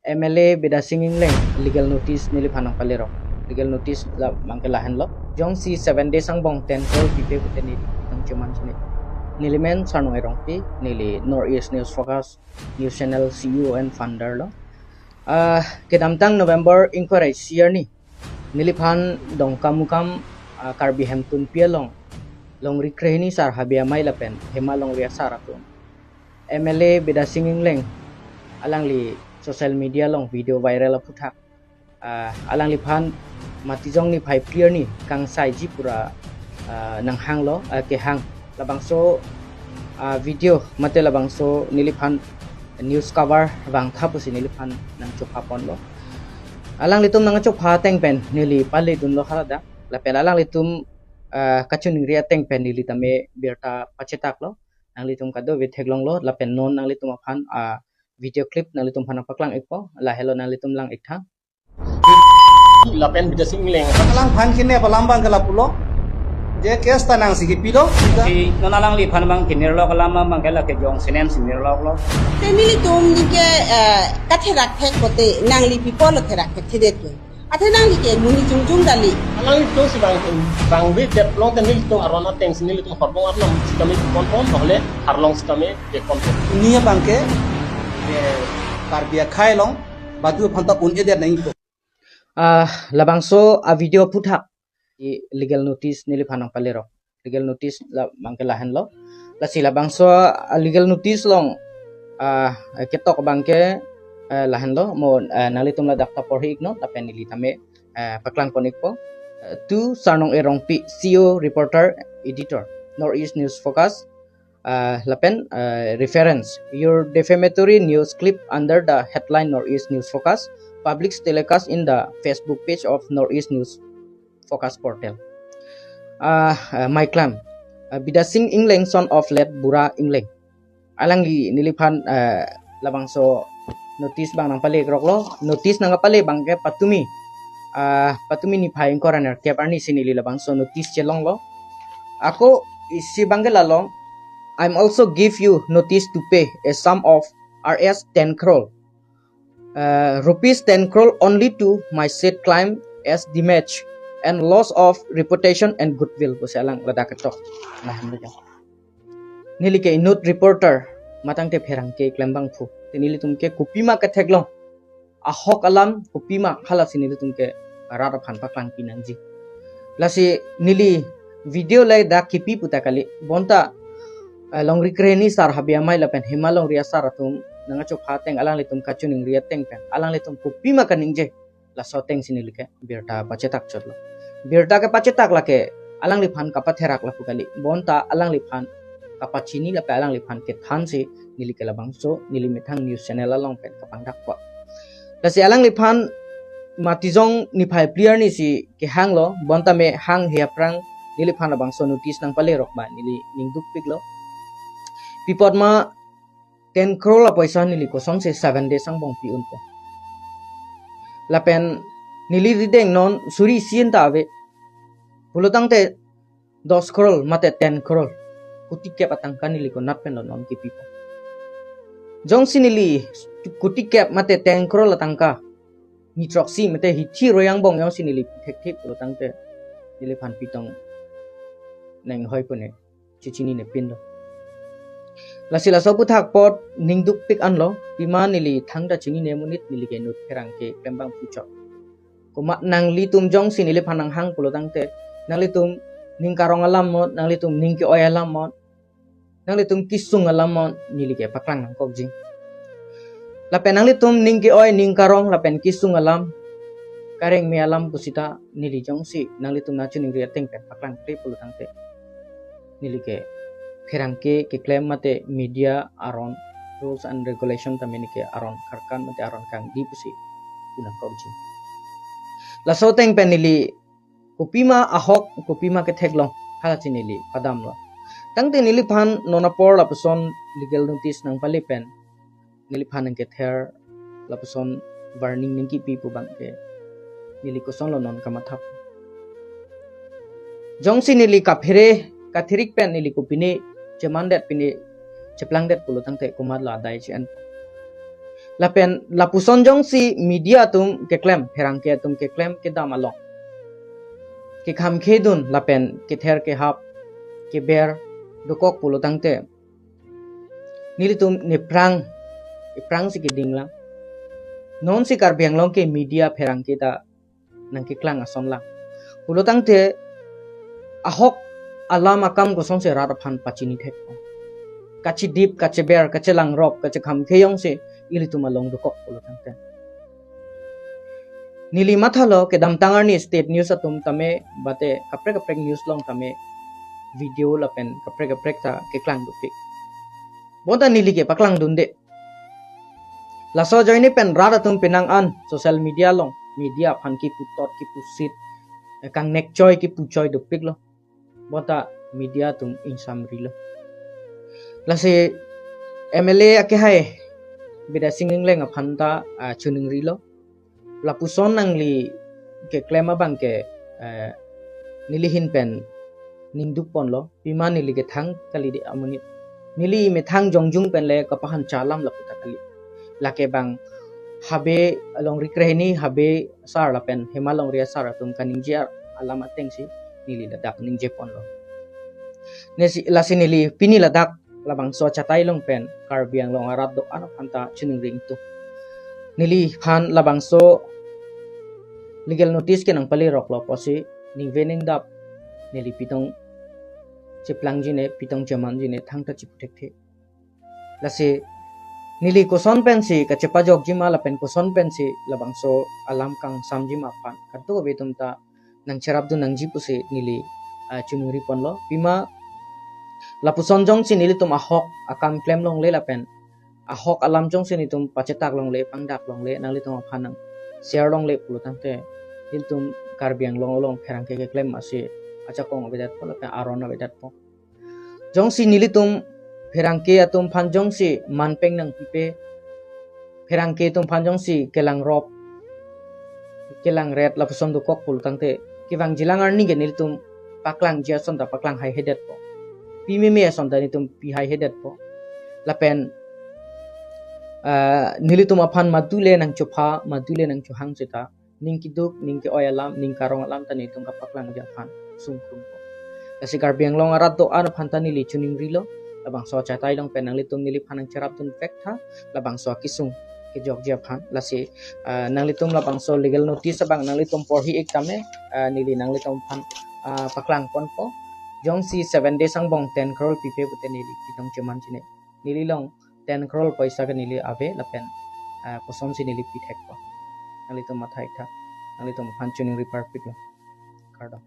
MLA beda singing leng legal notice nili phanang palero legal notice la mangkelahan lo jong si 7 days ang bong 10 crore pipe pute ni tang cuman sini nili men sarno erong pi nili Northeast News Focus News Channel CEO and founder lo kedamtang November inquiry year ni nili phan dong kamukam karbi hemtun pialong long rikrehni sar habia mai lapen hema long ria saratun MLA beda singing leng alang li social media long video viral puthak alang li phan matijong ni phai clear ni kang sai ji pura nang hang lo ke hang labang so video mate labang so nili phan news cover bang thapu si nili phan nang chopha pon lo alang li tum nang chopha teng pen nili pali dun lo khala da la pen alang li tum kachun ria teng pen nili tame berta pachetak lo nang li tum kado with heglong lo la pen non nang li tum phan video clip nang litum phanang paklang ekpo la hello nang litum lang ekha lapen bida singleng lang phan kinne palambang kala pulo je kes tanang sigi pido si nonalang li phan bang kinir lo kalama mangkela ke jong sinem sinir lo family tum ni ke katherak thek kote nang li people therak thek thide tu athe nang li ke muni jung dali alang to si bang bi dep long tan ni to arona teng sinil to horbong arlam sikami konpon hole harlong sikami de konpon niya bangke karbia khai long badu phanta pun eder nahi to labangso video puthak legal notice nili phanang palero legal notice la mangkelahan lo la sila bangso legal notice long ketok bangke lahan lo mo nalitum la dakta porhi igno tapen nili tame paklang konik po tu sarnong erong pi CEO reporter editor Northeast News Focus lapen reference your defamatory news clip under the headline Northeast News Focus public telecast in the Facebook page of Northeast News Focus portal my claim bidasing ingleng son of let bura ingleng alangi niliphan labangso notice bang nang pale kroklo notice nang pale bangke patumi ni phai koraner keparni sinili labangso notice chelong lo ako isi banggelalong I'm also give you notice to pay a sum of Rs 10 crore rupees 10 crore only to my said claim as damage and loss of reputation and goodwill ko salang lada ketok nah nili ke note reporter matang te pherang ke klembang phu tinili tumke kupima ka theglong ahok alam kupima khala sinili tumke rara phan paklang pinangji lasi nili video lai da kipi putakali bonta long rikreni sar habia mai lapen himalong ria saratum nanga chok hateng alang litum kachuning ria teng pen alang litum kupima kaningje la soteng sinilike birta pacetak chotlo birta ke pacetak lake alang liphan kapatherak la pukali bonta alang liphan kapachini la pe alang liphan ke than se nilike labangso nilimethang news channel along pen kapangdak kwa lasi alang liphan matijong ni phai player ni si ke hanglo bonta me hang hiaprang niliphan labangso notice nang pale rokba nili ningduk piklo pipot ma 10 crore la paisa nili kosong se 7 days ang bong piun po lapen nili rideng non suri sien ta ave bulotang te 10 crore mate 10 crore kutike patang kan nili ko napen non ki pipo jong sinili kutike mate 10 crore la tangka ni troxi mate hithi royang bong yang sinili thek thek bulotang te nili phan pitong neng hoi pone chichini ne pin lo lasila sabu thak pot ningduk pik anlo pima nili thangda chini nemunit nili ke nut perang ke pembang pucok kuma nang litum jong sinili phanang hang pulotang te nang litum ning karong alam mo nang litum ning ki oy alam mo nang litum kisung alam mo nili ke paklang nang kokjing lapen nang litum ning ki oy ning karong lapen kisung alam kareng me alam pusita nili jong si nang litum na chuning ria teng pen paklang te pulotang te nili ke Kerangke ke claim mate media aron rules and regulation tamini ke aron karkan mate aron kang di pusi unang kauji la soteng penili kupima ahok kupima ke theglong hala chinili padam lo tangte nili phan nona por la person legal notice nang pali pen nili phan ke ther la person warning ningki pi pu bang ke nili koson lo non kamathap jongsi nili kaphere kathirik pen nili kupini cemandet pini ceplang det pulu tangte kumad la dai chen lapen lapuson jong si media tum ke claim herang ke tum ke claim ke damalong ke kham khedun lapen ke ther ke hap ke ber dokok pulo tangte nili tum ne prang si ke dinglang non si kar biang long ke media herang ke da nang ke klang ason lang pulo tangte ahok alam akam ko song se rara phan pachini thek kachi dip kachi ber kachi lang rop kachi kham kheyong se ili tuma long dokok pulo tangte nili mathalo ke dam tangar ni state news atum tame bate kaprek news long tame video lapen kaprek ta ke klang dupik bonta nili ke paklang dunde laso joini pen rada tum pinang an social media long media phan ki putot ki pusit kang nek choy ki puchoy dupik lo bonta media tum insam rilo lase MLA ake hai beda singing leng phanta chuning rilo lapuson nangli ke klema bang ke nilihin pen ningduk pon lo pima nili ke thang kali di amuni nili me thang jongjung pen le kapahan chalam lapita kali lake bang habe along rikrehni habe sar lapen hemalong ria sar tum kaningia alama tengsi nili ladak ningje pon lo nesi lasi nili pini ladak labang so chatai long pen karbiang long arat do ano phanta chuning ring tu nili phan labang so legal notice ke nang pali rok lo posi ning vening dap nili pitong chiplang jine pitong jaman jine thangta chiputek the lase nili koson pensi ka chepa jok jima la pen koson pensi labang so alam kang samji ma pan kartu betum ta nang cherap du nang jipusi nili chunuri pon lo pima lapuson jong si nili tum ahok akam claim long le la pen ahok alam jong si ni tum pacetak long le pangdak long le nang li tum phanang share long le pulu tangte il tum karbiang long pherang ke claim ase acha kong bedat po la pen arona bedat po jong si nili tum pherang ke atum phan jong si manpeng nang pipe pherang ke tum phan jong si kelang rop kelang red lapuson du kok pulu tangte kiwang jilangar ni ge nili tum paklang jia son ta paklang hai hedet po pimi me son ta ni tum pi hai hedet po lapen nili tum aphan madule nang chupha madule nang chuhang sita ningki duk ningki oyalam ning karong alam ta ni tum kapaklang ja phan sungkrum po kasi karbiang long arat do an phan ta nili chuning rilo labang so chatai long penang litum nili phanang cherap tun pekta labang so kisung ke jok ja phan lasi nang litum labang so legal notice abang nang litum porhi ek tame nili nang litum phan paklang pon po jong si 7 days ang bong 10 crore pipe bute nili kitong chuman chine nili long 10 crore paisa ka nili ave lapen kosom si nili pithek po nang litum mathai tha nang litum phan chuning repart pik lo kardo